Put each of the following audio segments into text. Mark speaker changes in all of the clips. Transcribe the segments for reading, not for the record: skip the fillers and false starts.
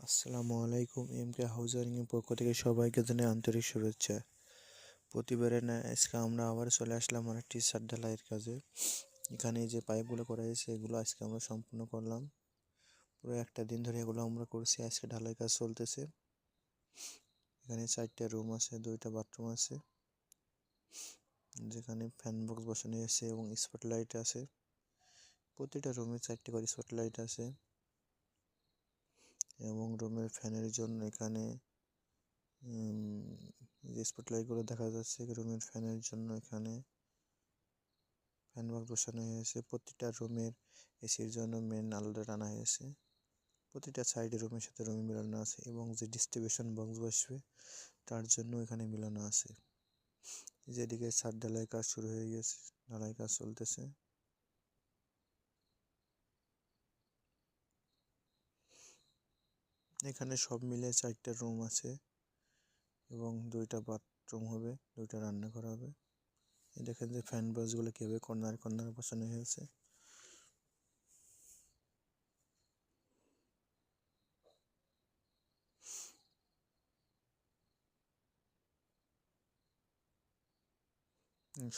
Speaker 1: আসসালামু আলাইকুম। এমকে হাউজিং এর পক্ষ থেকে সবাইকে জানাই আন্তরিক শুভেচ্ছা। প্রতিবারের ন্যায় আজকে আমরা আবার চলে আসলাম আরেকটি ছাদ ঢালাইয়ের কাজে। এখানে যে পাইপগুলো করা হয়েছে এগুলো আজকে আমরা সম্পূর্ণ করলাম। পুরো একটা দিন ধরে এগুলো আমরা করছি। আজকে ঢালাই কাজ চলতেছে। এখানে 4টা রুম আছে, 2টা বাথরুম আছে, যেখানে ফ্যান বক্স বসানো হয়েছে এবং স্পটলাইট আছে। প্রতিটা রুমে 4টি করে স্পটলাইট আছে এবং রুমের ফ্যানের জন্য এখানে যে স্পটলাইটগুলো দেখা যাচ্ছে রুমের ফ্যানের জন্য এখানে ফ্যান বক্স বসানো হয়েছে। প্রতিটা রুমের এসির জন্য মেন আলাদা টানা হয়েছে। প্রতিটা সাইডে রুমের সাথে রুমে মিলানো আছে এবং যে ডিস্ট্রিবিউশন বক্স বসবে তার জন্য এখানে মিলানো আছে। যেদিকে ছাদ ঢালাই কাজ শুরু হয়ে গেছে, ঢালাই কাজ চলতেছে। এখানে সব মিলে 4টা রুম আছে এবং 2টা বাথরুম হবে, 2টা রান্নাঘর হবে। দেখেন যে ফ্যান বক্সগুলো কীভাবে কর্নার কর্নার বসানো হয়েছে।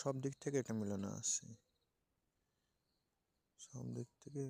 Speaker 1: সব দিক থেকে এটা মিলানো আছে, সব দিক থেকে